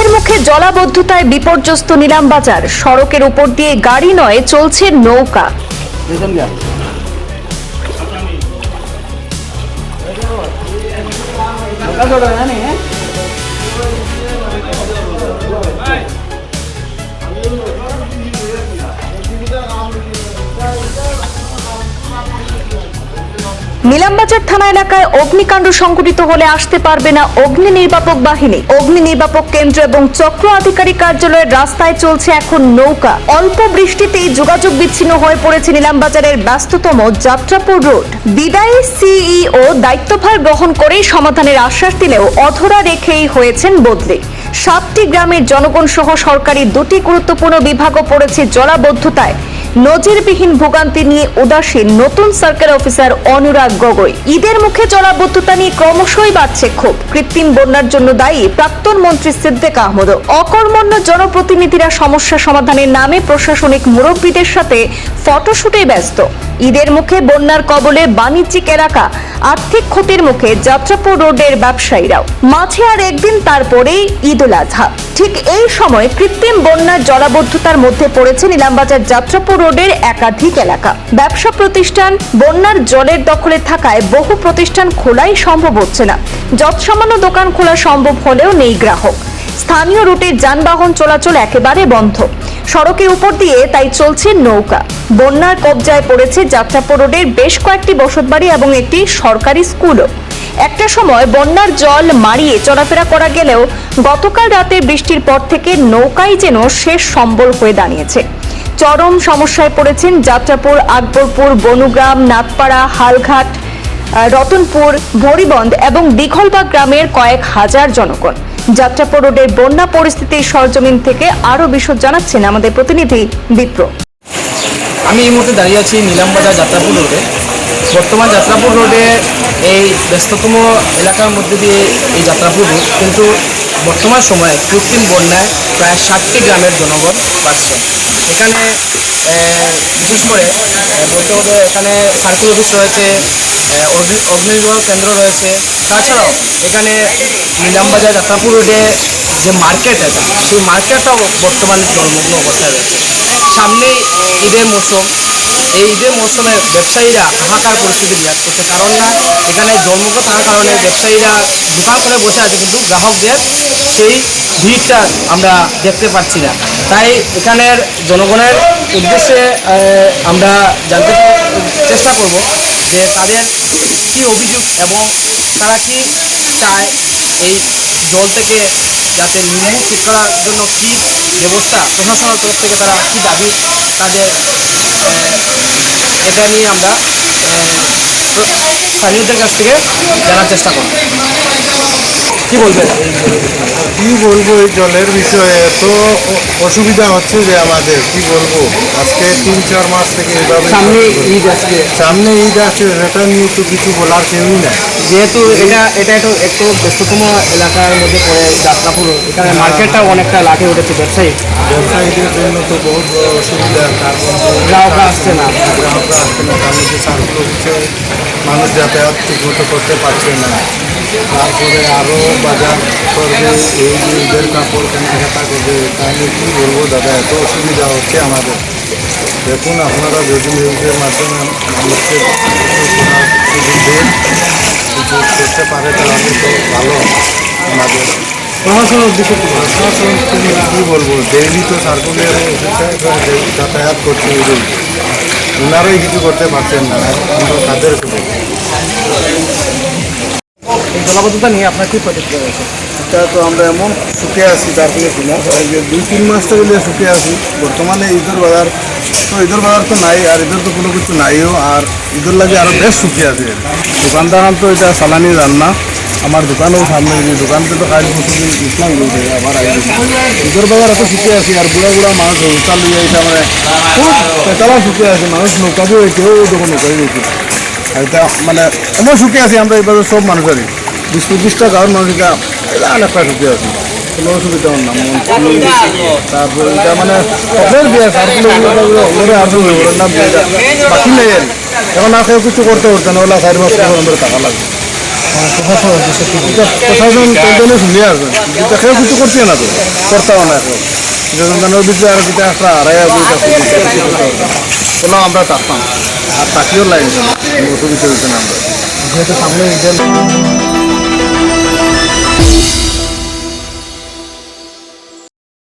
ঈদের মুখে জলাবদ্ধতায় বিপর্যস্ত নিলামবাজার। সড়কের উপর দিয়ে গাড়ি নয়, চলছে নৌকা। নিলামবাজার থানা এলাকায় অগ্নিকাণ্ড সংঘটিত হলে আসতে পারবে না অগ্নি নির্বাপক বাহিনী। অগ্নি নির্বাপক কেন্দ্র এবং চক্র আধিকারিক কার্যালয়ের রাস্তায় চলছে এখন নৌকা। অল্প বৃষ্টিতেই যোগাযোগ বিচ্ছিন্ন হয়ে পড়েছে নিলামবাজারের ব্যস্ততম যাত্রাপুর রোড। বিদায়ী সিইও দায়িত্বভার গ্রহণ করেই সমাধানের আশ্বাস দিলেও অধরা রেখেই হয়েছেন বদলে। 7টি গ্রামের জনগণ সহ সরকারি 2টি গুরুত্বপূর্ণ বিভাগও পড়েছে জলাবদ্ধতায়। নজিরবিহীন ভোগান্তি নিয়ে উদাসীন নতুন সার্কেল অফিসার অনুরাগ গগৈ। ঈদের মুখে জলাবদ্ধতা নিয়ে ক্রমশই বাড়ছে ক্ষোভ। কৃত্রিম বন্যার জন্য দায়ী প্রাক্তন মন্ত্রী সিদ্দিক আহমদ। অকর্মণ্য জনপ্রতিনিধিরা সমস্যা সমাধানের নামে প্রশাসনিক মুরব্বীদের সাথে ফটোশুটে ব্যস্ত। ঈদের মুখে বন্যার কবলে বাণিজ্যিক এলাকা, আর্থিক ক্ষতির মুখে যাত্রাপুর রোডের ব্যবসায়ীরাও। মাঝে আর একদিন তারপরেই ঈদ উল আজহা। ঠিক এই সময় কৃত্রিম বন্যার জলাবদ্ধতার মধ্যে পড়েছে নিলামবাজার যাত্রাপুর রোডের একাধিক এলাকা। ব্যবসা প্রতিষ্ঠান বন্যার জলের দখলে থাকায় বহু প্রতিষ্ঠান খোলাই সম্ভব হচ্ছে না। যৎসামান্য দোকান খোলা সম্ভব হলেও নেই গ্রাহক। স্থানীয় রুটের যানবাহন চলাচল একেবারে বন্ধ। সড়কের উপর দিয়ে তাই চলছে নৌকা। বন্যার কবজায় পড়েছে যাত্রাপুর রোডের বেশ কয়েকটি বসতবাড়ি এবং একটি সরকারি স্কুলও। একটা সময় বন্যার জল মারিয়ে চলাফেরা করা গেলেও গতকাল রাতে বৃষ্টির পর থেকে নৌকাই যেন শেষ সম্বল হয়ে দাঁড়িয়েছে। চরম সমস্যায় পড়েছেন যাত্রাপুর, আকবরপুর, বনুগ্রাম, নাথপাড়া, হালঘাট, রতনপুর, ভরিবন্ধ এবং দীঘলবাগ গ্রামের কয়েক হাজার জনগণ। যাত্রাপুর রোডের বন্যা পরিস্থিতির সরজমিন থেকে আরো বিশদ জানাচ্ছেন আমাদের প্রতিনিধি বিপ্র। আমি এই মুহূর্তে দাঁড়িয়ে আছি নিলামবাজার যাত্রাপুর রোডে। বর্তমান যাত্রাপুর রোডে এই ব্যস্ততম এলাকার মধ্যে দিয়ে এই যাত্রাপুর রোড, কিন্তু বর্তমান সময়ে কৃত্রিম বন্যায় প্রায় 7টি গ্রামের জনগণ বাঁচছেন। এখানে বিশেষ করে বলতে হবে, এখানে সার্কেল অফিস রয়েছে, অগ্নি নির্বাপক কেন্দ্র রয়েছে। তাছাড়াও এখানে নিলামবাজার যাত্রাপুর রোডে যে মার্কেট আছে, সেই মার্কেটটাও বর্তমানে জলমগ্ন অবস্থায় রয়েছে। সামনেই ঈদের মৌসুম। এই ঈদের মৌসুমে ব্যবসায়ীরা হাহাকার পরিস্থিতি বিরাজ করছে, কারণ না এখানে জলমগ্ন থাকার কারণে ব্যবসায়ীরা দোকান করে বসে আছে, কিন্তু গ্রাহকদের সেই ভিড়টা আমরা দেখতে পাচ্ছি না। তাই এখানের জনগণের উদ্দেশ্যে আমরা জানতে চেষ্টা করব যে তাদের কী অভিযোগ এবং তারা কি চায় এই জল থেকে যাতে নির্মুক্ত করার জন্য কী ব্যবস্থা প্রশাসনের তরফ থেকে, তারা কী দাবি তাদের, এটা নিয়ে আমরা স্থানীয়দের কাছ থেকে জানার চেষ্টা করব। কী বলবেন? কি বলবো, এই জলের বিষয়ে এত অসুবিধা হচ্ছে যে আমাদের কি বলবো, আজকে 3-4 মাস থেকে এভাবে সামনে ঈদ আসছে, সেটা নিয়ে তো কিছু বলার কেউই না। যেহেতু এটা একটু ব্যস্ততম এলাকার মধ্যে পড়ে যাত্রাপুর, এখানে মার্কেটটাও অনেকটা লাঠে উঠেছে ব্যবসায়ীদের জন্য তো বহুত বড় অসুবিধা। গ্রাহকরা আসছে না, কারণ যে সার্কেল অফিসে মানুষ যাতায়াত ঠিকমতো করতে পারছে না। তারপরে আরও বাজার করবে, এই যে ঈদের কাপড় কেনাকাটা করবে, তাহলে কী বলবো দাদা, এত অসুবিধা হচ্ছে আমাদের। দেখুন আপনারা যদি নিউজের মাধ্যমে মানুষকে কিছু করতে পারে তাহলে তো ভালো। আমাদের প্রশাসনের উদ্দেশ্যে প্রশাসন কী বলবো, ডেইলি তো সার্কুলার যাতায়াত করছে, ওনারাই কিছু করতে পারছেন না, কিন্তু তাদের এই জলাবদ্ধতা নিয়ে আপনার কী প্রতিক্রিয়া রয়েছে? এটা তো আমরা এমন শুকে আছি, তারপরে কিনা 2-3 মাস থেকে শুকে আছি। বর্তমানে ঈদের বাজার তো নাই, আর ঈদের তো কোনো কিছু নাইও, আর ঈদের লাগে আরও বেশ শুকে আছে। দোকানদার তো এটা সালানি রান্না, আমার দোকানেও সামনে দোকানতে তো কাজ বছর ইসলাম গেছে আবার ঈদের বাজার এত শুকে আছি, আর বুড়া মানুষ উচাল দিয়ে এটা মানে খুব পেটালা শুকে আছে। মানুষ নৌকা দিয়ে হয়েছে, ও তখন নৌকাই হয়েছে। আর এটা মানে এমন শুকে আছি আমরা এই বাজার সব মানুষেরই 20-25টা গাঁয়ের মানুষ এটা অনেকটা শুকে আছি, কোনো অসুবিধা না। তারপরে এটা মানে সকলের বিয়ে সার্কুলারে আর নাম বাকি নেই, এখন আর কেউ কিছু করতে পারছে না, ওলা 4 মাস টাকা লাগবে। প্রশাসন উদ্দেশ্যে কি বলবেন? প্রশাসন টেনশনে শুনিয়ে আসবে কিন্তু কেউ কিছু করছে না তো করতেও না এখন জনগণের ভিতরে আর যেটা একটা আড়াই কোনো আমরা থাকতাম আর তাকিয়েও লাইন অসুবিধা হইতে না আমরা যেহেতু সামনে ঈদের